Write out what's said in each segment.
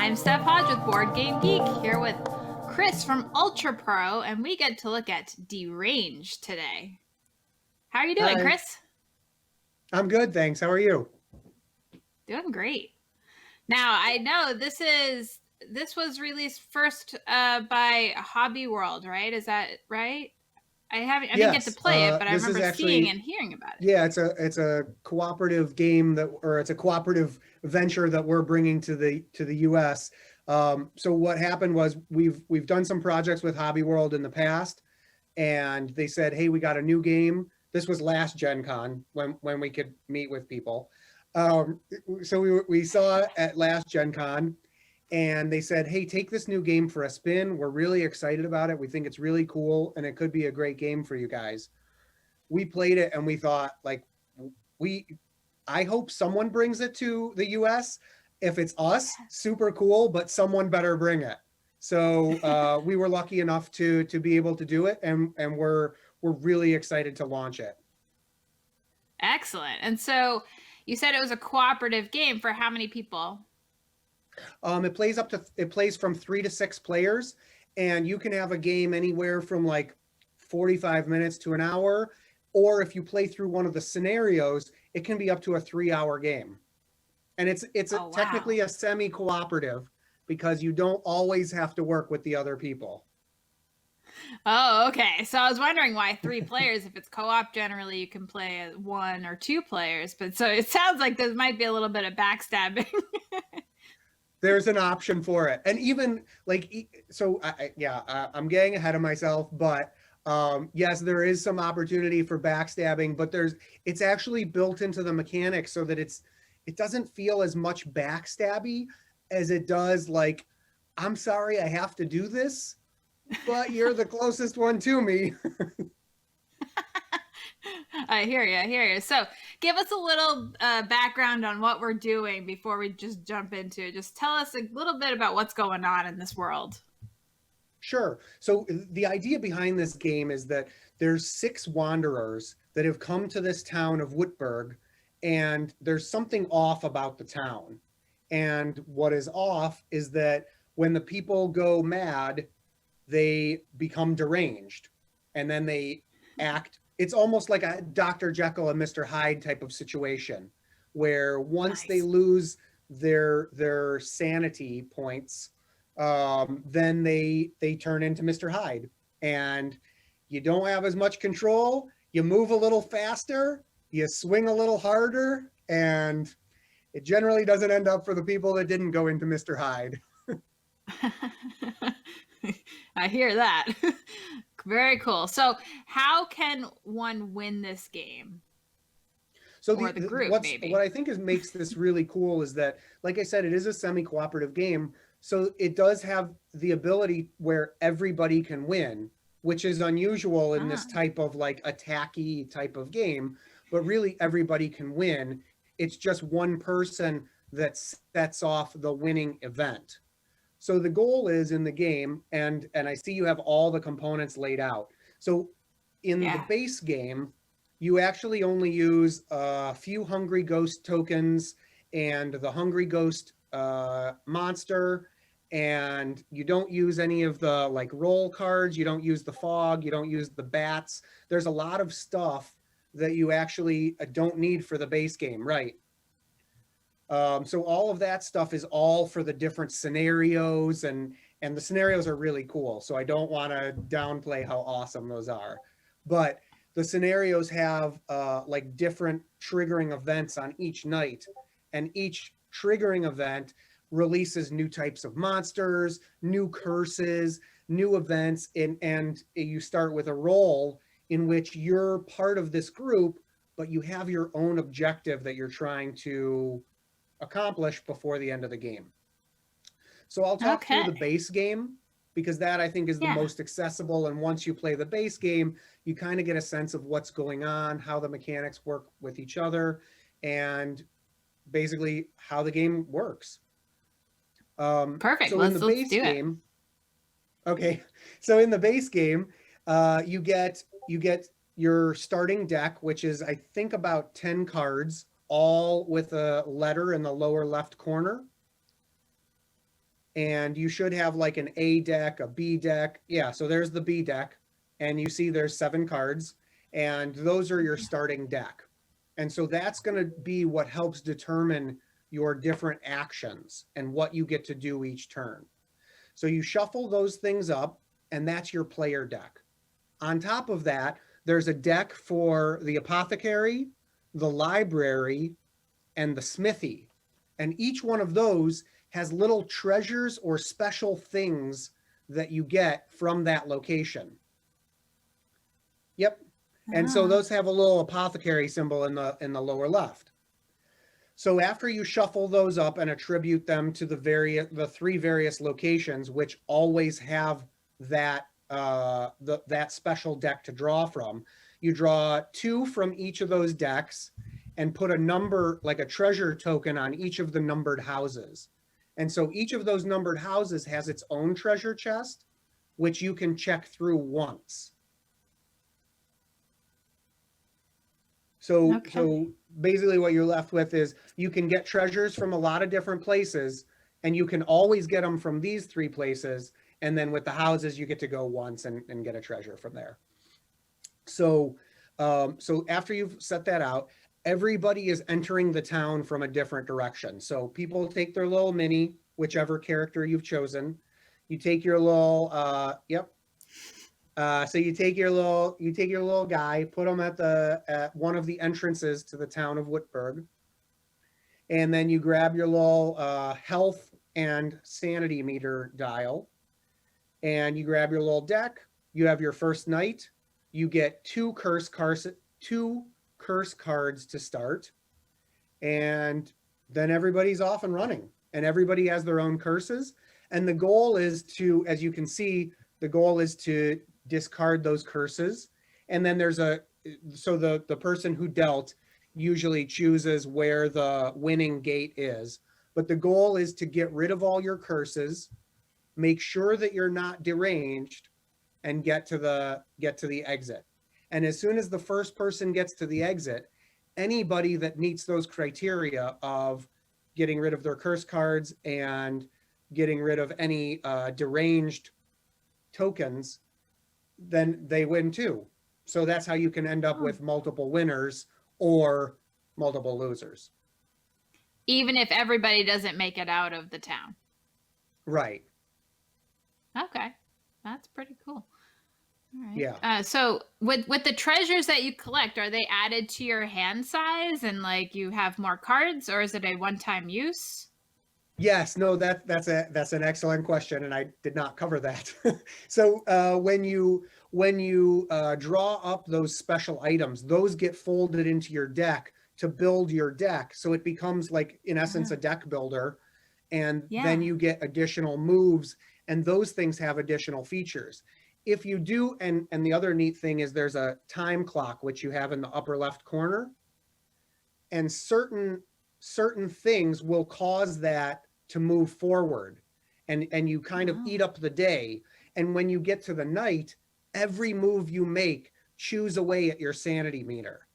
I'm Steph Hodge with Board Game Geek, here with Chris from Ultra Pro, and we get to look at Deranged today. How are you doing, Hi. Chris? I'm good, thanks. How are you? Doing great. Now, I know this was released first by Hobby World, right? Is that right? I didn't get to Yes, play it, but I this is remember seeing actually, and hearing about it. yeah, it's a cooperative game or it's a cooperative venture that we're bringing to the US. So what happened was we've done some projects with Hobby World in the past, and they said, hey, we got a new game. This was last Gen Con when we could meet with people. So we saw it at last Gen Con, and they said, hey, take this new game for a spin. We're really excited about it. We think it's really cool, and it could be a great game for you guys. We played it, and we thought, like, I hope someone brings it to the US. If it's us, super cool, but someone better bring it. So we were lucky enough to be able to do it, and we're really excited to launch it. Excellent. And so you said it was a cooperative game for how many people? It plays from 3 to 6 players, and you can have a game anywhere from like 45 minutes to an hour, or if you play through one of the scenarios, it can be up to a 3-hour game. And it's Oh, wow. technically a semi-cooperative because you don't always have to work with the other people. Oh, okay. So I was wondering why 3 players. If it's co-op, generally you can play 1 or 2 players. But so it sounds like there might be a little bit of backstabbing. There's an option for it. And even like, so I'm getting ahead of myself, but yes, there is some opportunity for backstabbing, but it's actually built into the mechanics so that it doesn't feel as much backstabby as it does like, I'm sorry I have to do this, but you're the closest one to me. I hear you. So give us a little background on what we're doing before we just jump into it. Just tell us a little bit about what's going on in this world. Sure. So the idea behind this game is that there's 6 wanderers that have come to this town of Whitburg, and there's something off about the town. And what is off is that when the people go mad, they become deranged, and then they act. It's almost like a Dr. Jekyll and Mr. Hyde type of situation, where once they lose their sanity points, then they turn into Mr. Hyde, and you don't have as much control. You move a little faster, you swing a little harder, and it generally doesn't end up for the people that didn't go into Mr. Hyde. I hear that. Very cool. So how can one win this game? So or the group, maybe. What I think makes this really cool is that, like I said, it is a semi-cooperative game. So it does have the ability where everybody can win, which is unusual in this type of like attacky type of game, but really everybody can win. It's just one person that sets off the winning event. So the goal is in the game, and I see you have all the components laid out. So in the base game, you actually only use a few Hungry Ghost tokens and the Hungry Ghost monster, and you don't use any of the like roll cards, you don't use the fog, you don't use the bats. There's a lot of stuff that you actually don't need for the base game, right? So all of that stuff is all for the different scenarios, and the scenarios are really cool. So I don't want to downplay how awesome those are, but the scenarios have like different triggering events on each night, and each triggering event releases new types of monsters, new curses, new events, and you start with a roll in which you're part of this group, but you have your own objective that you're trying to accomplish before the end of the game. So I'll talk through the base game, because that I think is the most accessible. And once you play the base game, you kind of get a sense of what's going on, how the mechanics work with each other, and basically how the game works. Perfect. So let's in the base do game, okay. So in the base game, you get your starting deck, which is I think about 10 cards, all with a letter in the lower left corner. and you should have like an A deck, a B deck. Yeah, so there's the B deck, and you see there's 7 cards, and those are your starting deck. And so that's going to be what helps determine your different actions and what you get to do each turn. So you shuffle those things up, and that's your player deck. On top of that, there's a deck for the apothecary, the library, and the smithy. And each one of those has little treasures or special things that you get from that location. Yep. And so those have a little apothecary symbol in the lower left. So after you shuffle those up and attribute them to the 3 various locations, which always have that that special deck to draw from, you draw 2 from each of those decks and put a number, like a treasure token, on each of the numbered houses. And so each of those numbered houses has its own treasure chest, which you can check through once. So basically what you're left with is you can get treasures from a lot of different places, and you can always get them from these 3 places. And then with the houses, you get to go once and get a treasure from there. So, so after you've set that out, everybody is entering the town from a different direction. So people take their little mini, whichever character you've chosen. You take your little, so you take your little guy, put him at one of the entrances to the town of Whitburg, and then you grab your little health and sanity meter dial, and you grab your little deck. You have your first night. You get 2 curse cards to start, and then everybody's off and running, and everybody has their own curses. And the goal is to, as you can see, the goal is to discard those curses. And then there's so the person who dealt usually chooses where the winning gate is. But the goal is to get rid of all your curses, make sure that you're not deranged, and get to the exit. And as soon as the first person gets to the exit, anybody that meets those criteria of getting rid of their curse cards and getting rid of any deranged tokens, then they win too. So that's how you can end up with multiple winners or multiple losers. Even if everybody doesn't make it out of the town. Right. Okay. That's pretty cool. All right. Yeah. So with the treasures that you collect, are they added to your hand size and like you have more cards, or is it a one-time use? Yes, no, that's an excellent question, and I did not cover that. So when you draw up those special items, those get folded into your deck to build your deck. So it becomes like, in essence, a deck builder, and then you get additional moves, and those things have additional features. If you do, and the other neat thing is there's a time clock, which you have in the upper left corner, and certain things will cause that to move forward, and you kind of eat up the day. And when you get to the night, every move you make chews away at your sanity meter.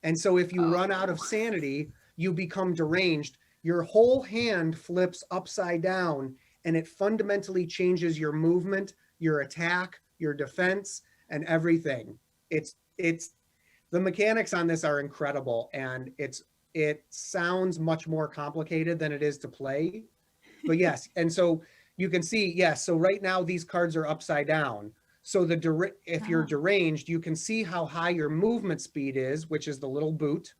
And so if you run out of sanity, you become deranged. Your whole hand flips upside down, and it fundamentally changes your movement, your attack, your defense, and everything. It's the mechanics on this are incredible, and it sounds much more complicated than it is to play. But yes, and so you can see, yes, so right now these cards are upside down. So if you're deranged, you can see how high your movement speed is, which is the little boot.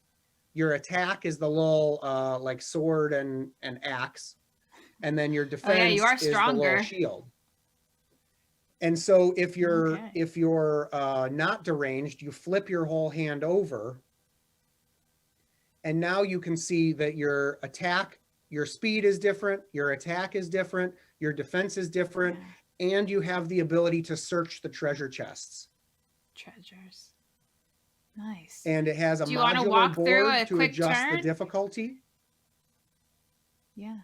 Your attack is the little like sword and axe. And then your defense you are is the little shield. And so if you're not deranged, you flip your whole hand over. And now you can see that your attack, your speed is different, your attack is different, your defense is different, and you have the ability to search the treasure chests. Treasures. Nice. And it has a modular board to adjust the difficulty. Yeah.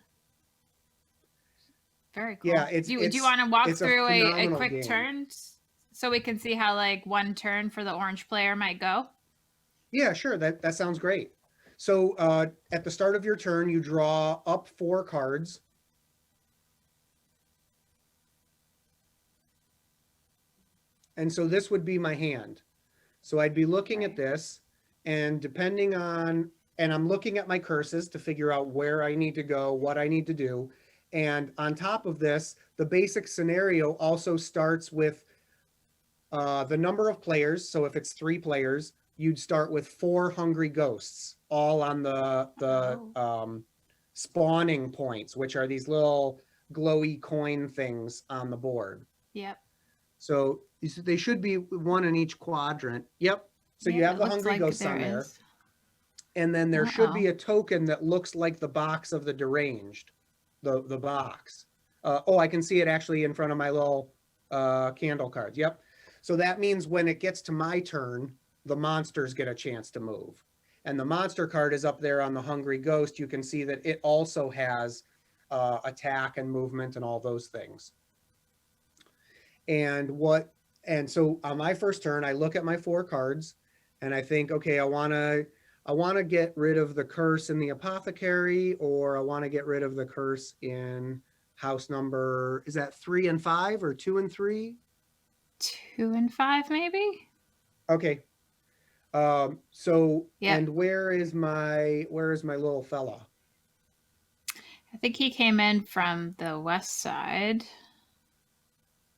Very cool. Yeah, do you want to walk through a quick game. turn so we can see how like one turn for the orange player might go? Yeah, sure. That sounds great. So at the start of your turn, you draw up 4 cards. And so this would be my hand. So I'd be looking at Right. this, and depending on, and I'm looking at my curses to figure out where I need to go, what I need to do. And on top of this, the basic scenario also starts with the number of players. So if it's 3 players, you'd start with 4 hungry ghosts, all on the spawning points, which are these little glowy coin things on the board. Yep. So they should be 1 in each quadrant. Yep. So you Yeah, have it the looks hungry like ghosts there on there. is. And then there should be Uh-oh. a token that looks like the box of the Deranged, the box. Oh, I can see it actually in front of my little candle cards. Yep. So that means when it gets to my turn, the monsters get a chance to move. And the monster card is up there on the hungry ghost. You can see that it also has attack and movement and all those things. And so on my first turn, I look at my 4 cards and I think, okay, I want to get rid of the curse in the apothecary, or I want to get rid of the curse in house number, is that 3 and 5 or 2 and 3? 2 and 5, maybe? Okay. So, Yep. and where is my little fella? I think he came in from the west side.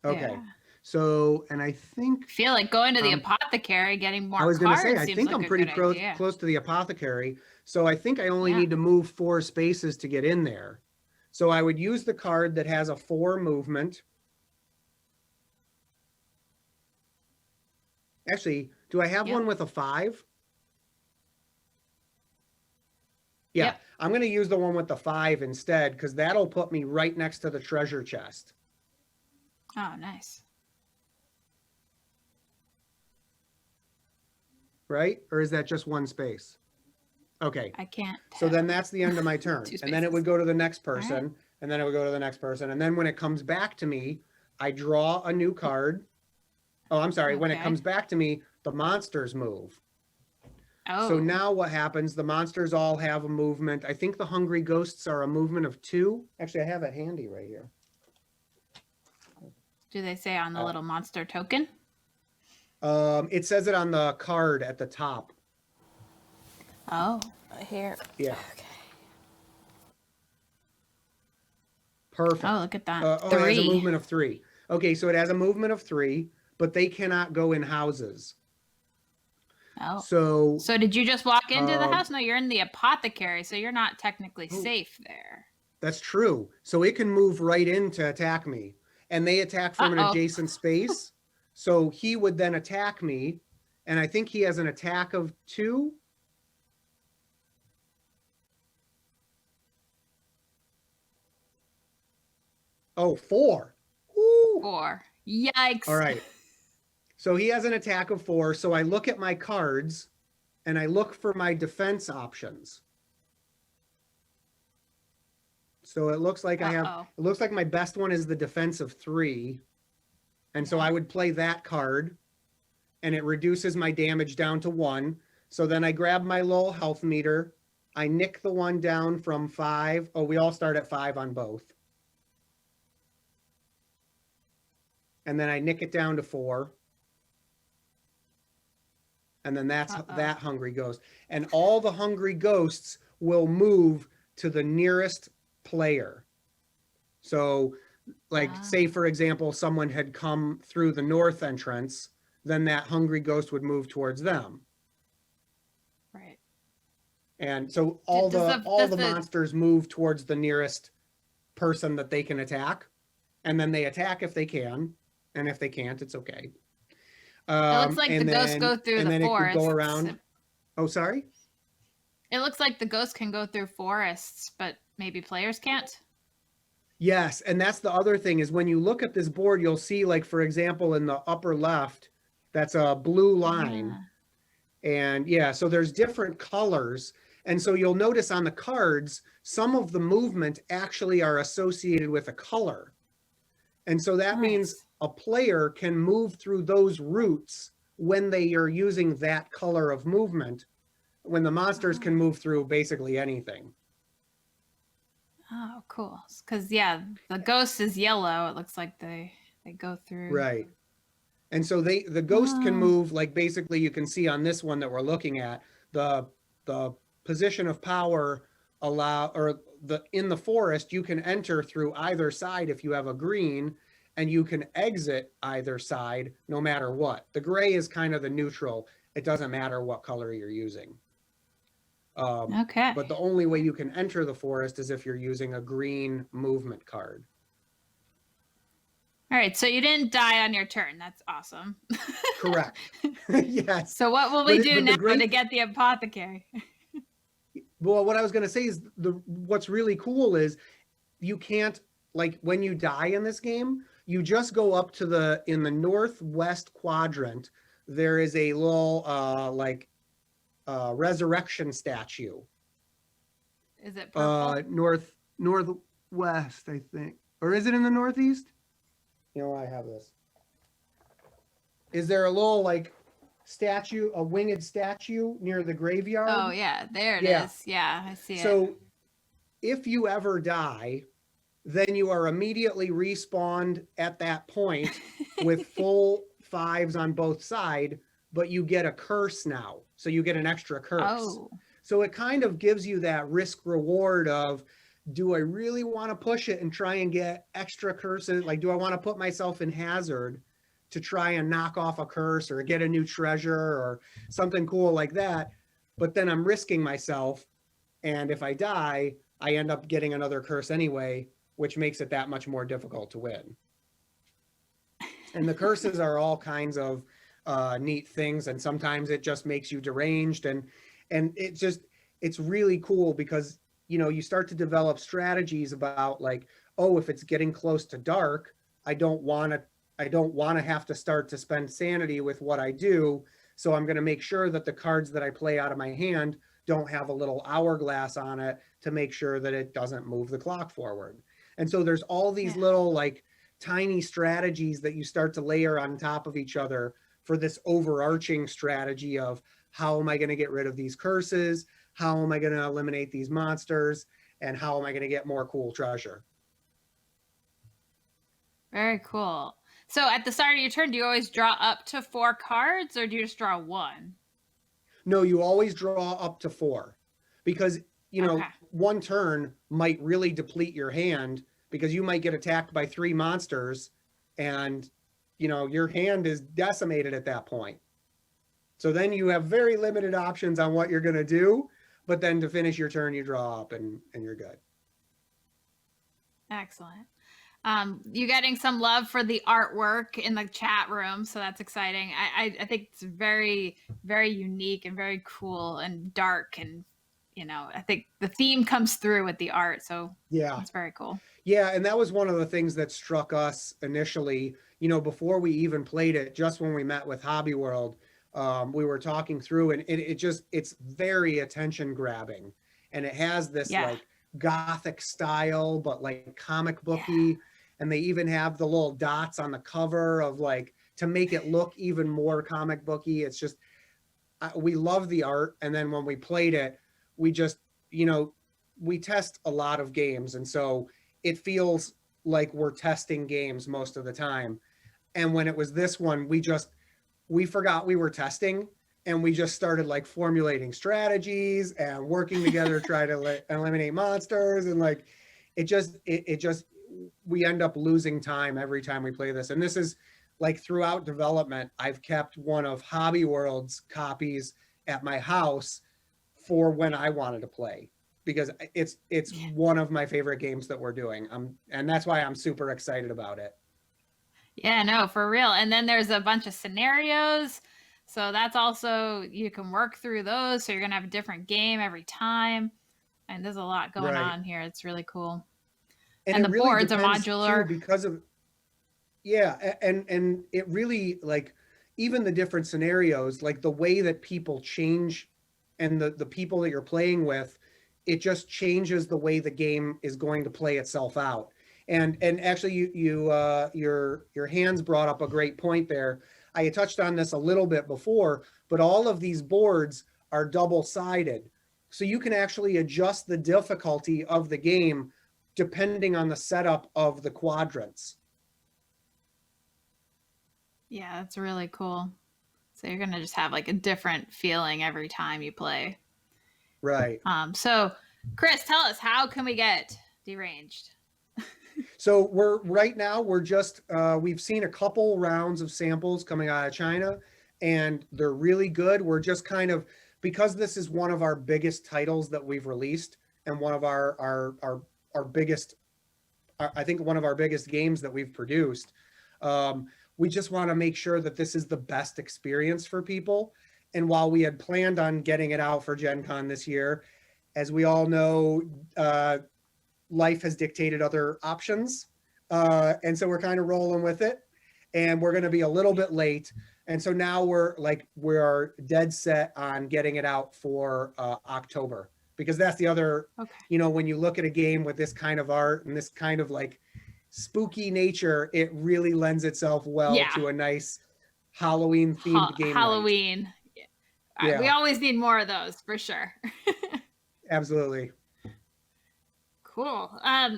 Okay. Yeah. So, and I think I feel like going to the apothecary, getting more I was going to say, cards I seems think like I'm a pretty good idea. close to the apothecary. So I think I only Yeah. need to move 4 spaces to get in there. So I would use the card that has a 4 movement. Actually, do I have Yep. one with a 5? Yeah, Yep. I'm going to use the one with the 5 instead, because that'll put me right next to the treasure chest. Oh, nice. Right? Or is that just 1 space? Okay. I can't So then tell. that's the end of my turn. 2 And then it spaces. would go to the next All right. person. And then it would go to the next person. And then when it comes back to me, I draw a new card. Oh, I'm sorry. When it Okay. comes back to me, the monsters move. Oh. So now what happens? The monsters all have a movement. I think the hungry ghosts are a movement of 2. Actually, I have it handy right here. Do they say on the little monster token? It says it on the card at the top. Oh, here. Yeah. Okay. Perfect. Oh, look at that. Oh, it has a movement of 3. Okay, so it has a movement of 3, but they cannot go in houses. Oh. So did you just walk into the house? No, you're in the apothecary, so you're not technically safe there. That's true. So it can move right in to attack me. And they attack from an adjacent space. So he would then attack me. And I think he has an attack of 2. Oh, 4. Ooh. 4. Yikes. All right. So he has an attack of 4. So I look at my cards and I look for my defense options. So it looks like it looks like my best one is the defense of 3. And so I would play that card and it reduces my damage down to 1. So then I grab my little health meter. I nick the one down from 5. Oh, we all start at 5 on both. And then I nick it down to 4. And then that's that hungry ghost. And all the hungry ghosts will move to the nearest player. So like say for example someone had come through the north entrance, then that hungry ghost would move towards them. Right. And so all the monsters move towards the nearest person that they can attack, and then they attack if they can, and if they can't, it's okay. It looks like the ghosts go through the forest. It could go around. Oh, sorry? It looks like the ghosts can go through forests, but maybe players can't. Yes, and that's the other thing is when you look at this board, you'll see, like, for example, in the upper left, that's a blue line. And yeah, so there's different colors. And so you'll notice on the cards, some of the movement actually are associated with a color. And so that means a player can move through those routes when they are using that color of movement, when the monsters can move through basically anything. Oh, cool. Because, yeah, the ghost is yellow. It looks like they go through. Right. And so the ghost can move, like basically you can see on this one that we're looking at, the position of power in the forest, you can enter through either side if you have a green, and you can exit either side no matter what. The gray is kind of the neutral. It doesn't matter what color you're using. Okay. But the only way you can enter the forest is if you're using a green movement card. All right, so you didn't die on your turn. That's awesome. Correct. Yes. So what will we do now great, to get the apothecary? well, what I was going to say is what's really cool is you can't, like, when you die in this game, you just go up to in the northwest quadrant, there is a little resurrection statue. Is it purple? Northwest, I think. Or is it in the northeast? You know, I have this. Is there a little like statue, a winged statue near the graveyard? Oh yeah, there it is. Yeah, I see it. So if you ever die, then you are immediately respawned at that point with full 5s on both sides, but you get a curse now. So you get an extra curse. Oh. So it kind of gives you that risk reward of, do I really want to push it and try and get extra curses? Like, do I want to put myself in hazard to try and knock off a curse or get a new treasure or something cool like that? But then I'm risking myself. And if I die, I end up getting another curse anyway, which makes it that much more difficult to win. And the curses are all kinds of neat things. And sometimes it just makes you deranged. And it's really cool because, you know, you start to develop strategies about like, oh, if it's getting close to dark, I don't want to have to start to spend sanity with what I do. So I'm going to make sure that the cards that I play out of my hand don't have a little hourglass on it to make sure that it doesn't move the clock forward. And so there's all these little like tiny strategies that you start to layer on top of each other for this overarching strategy of, how am I going to get rid of these curses? How am I going to eliminate these monsters? And how am I going to get more cool treasure? Very cool. So at the start of your turn, do you always draw up to 4 cards or do you just draw 1? No, you always draw up to 4 because, you know, one turn might really deplete your hand because you might get attacked by 3 monsters and, you know, your hand is decimated at that point. So then you have very limited options on what you're going to do, but then to finish your turn, you draw up and you're good. Excellent. You getting some love for the artwork in the chat room, so that's exciting. I think it's very, very unique and very cool and dark, and you know, I think the theme comes through with the art, so yeah, it's very cool. Yeah, and that was one of the things that struck us initially, you know, before we even played it, just when we met with Hobby World, we were talking through, and it's very attention grabbing, and it has this like gothic style, but like comic booky, and they even have the little dots on the cover of like, to make it look even more comic booky. It's just, we love the art. And then when we played it, we just, you know, we test a lot of games. And so it feels like we're testing games most of the time. And when it was this one, we forgot we were testing, and we just started like formulating strategies and working together, try to eliminate monsters. And like, it just, we end up losing time every time we play this. And this is like, throughout development, I've kept one of Hobby World's copies at my house for when I wanted to play, because it's one of my favorite games that we're doing. And that's why I'm super excited about it. Yeah, no, for real. And then there's a bunch of scenarios. So that's also, you can work through those. So you're going to have a different game every time. And there's a lot going on here. It's really cool. And the really boards are modular. Because of, and it really, like, even the different scenarios, like the way that people change and the people that you're playing with, it just changes the way the game is going to play itself out. And actually, your hands brought up a great point there. I had touched on this a little bit before, but all of these boards are double-sided. So you can actually adjust the difficulty of the game depending on the setup of the quadrants. Yeah, that's really cool. So you're gonna just have like a different feeling every time you play. Right. So Chris, tell us, how can we get Deranged? So we're just we've seen a couple rounds of samples coming out of China, and they're really good. We're just kind of, because this is one of our biggest titles that we've released, and one of our biggest, I think one of our biggest games that we've produced. We just want to make sure that this is the best experience for people. And while we had planned on getting it out for Gen Con this year, as we all know, life has dictated other options. And so we're kind of rolling with it. And we're going to be a little bit late. And so now we're dead set on getting it out for October, because that's the other, Okay. when you look at a game with this kind of art and this kind of like spooky nature, it really lends itself well to a nice Halloween themed game Halloween. night. Yeah. We always need more of those for sure. Absolutely. Cool.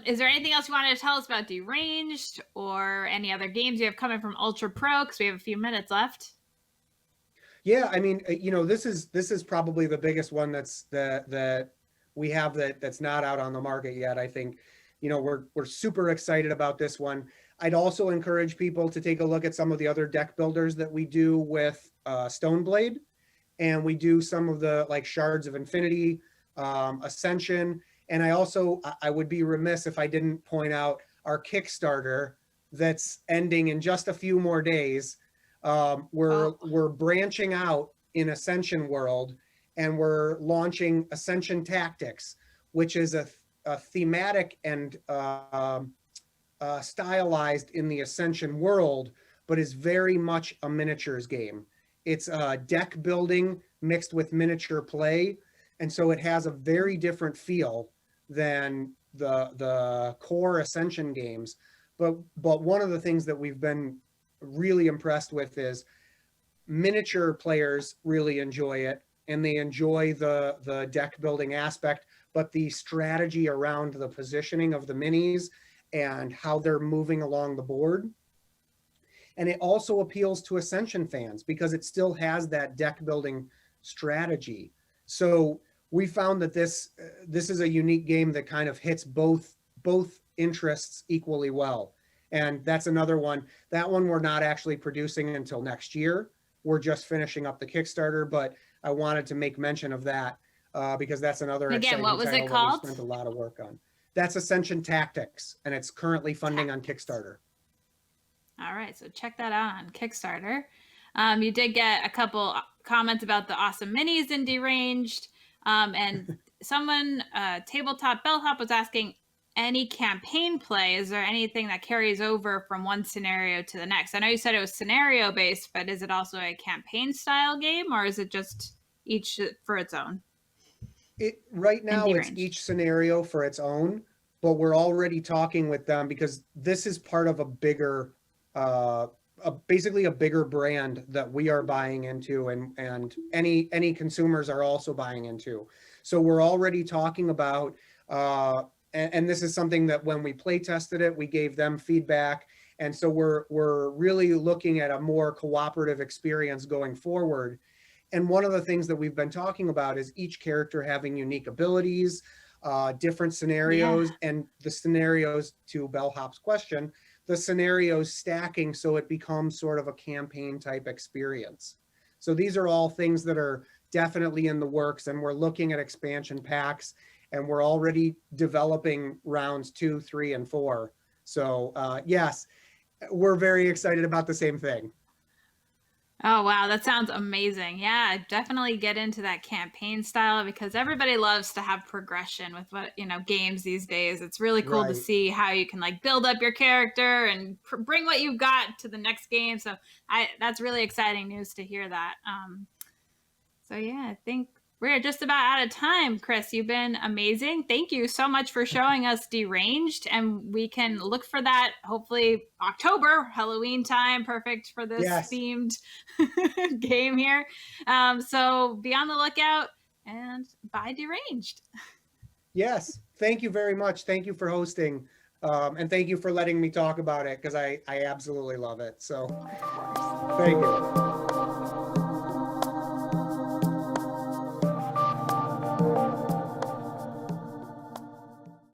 Is there anything else you wanted to tell us about Deranged or any other games you have coming from Ultra Pro? Because we have a few minutes left. Yeah, I mean, this is probably the biggest one that we have that's not out on the market yet. I think, we're super excited about this one. I'd also encourage people to take a look at some of the other deck builders that we do with Stoneblade, and we do some of the like Shards of Infinity, Ascension, and I would be remiss if I didn't point out our Kickstarter that's ending in just a few more days. We're branching out in Ascension world, and we're launching Ascension Tactics, which is a thematic and stylized in the Ascension world, but is very much a miniatures game. It's deck building mixed with miniature play, and so it has a very different feel than the core Ascension games. But one of the things that we've been really impressed with is miniature players really enjoy it, and they enjoy the deck building aspect, but the strategy around the positioning of the minis and how they're moving along the board. And it also appeals to Ascension fans because it still has that deck building strategy. So we found that this is a unique game that kind of hits both interests equally well. And that's another one. That one we're not actually producing until next year. We're just finishing up the Kickstarter, but I wanted to make mention of that because that's another exciting what was title it called? that we spent a lot of work on. That's Ascension Tactics, and it's currently funding on Kickstarter. All right, so check that out on Kickstarter. You did get a couple comments about the awesome minis in Deranged, and someone, Tabletop Bellhop, was asking, any campaign play? Is there anything that carries over from one scenario to the next? I know you said it was scenario based, but is it also a campaign style game, or is it just each for its own? Right now it's each scenario for its own, but we're already talking with them because this is part of a bigger, basically a bigger brand that we are buying into, and any consumers are also buying into. So we're already talking about, and this is something that when we play tested it, we gave them feedback. And so we're really looking at a more cooperative experience going forward. And one of the things that we've been talking about is each character having unique abilities, different scenarios, and the scenarios, to Bellhop's question, the scenarios stacking so it becomes sort of a campaign type experience. So these are all things that are definitely in the works, and we're looking at expansion packs, and we're already developing rounds 2, 3, and 4. So yes, we're very excited about the same thing. Oh, wow. That sounds amazing. Yeah, definitely get into that campaign style because everybody loves to have progression with games these days. It's really cool to see how you can like build up your character and bring what you've got to the next game. So that's really exciting news to hear that. So yeah, I think we're just about out of time. Chris, you've been amazing. Thank you so much for showing us Deranged, and we can look for that hopefully October, Halloween time, perfect for this themed game here. So be on the lookout and buy Deranged. Yes, thank you very much. Thank you for hosting. And thank you for letting me talk about it because I absolutely love it. So thank you.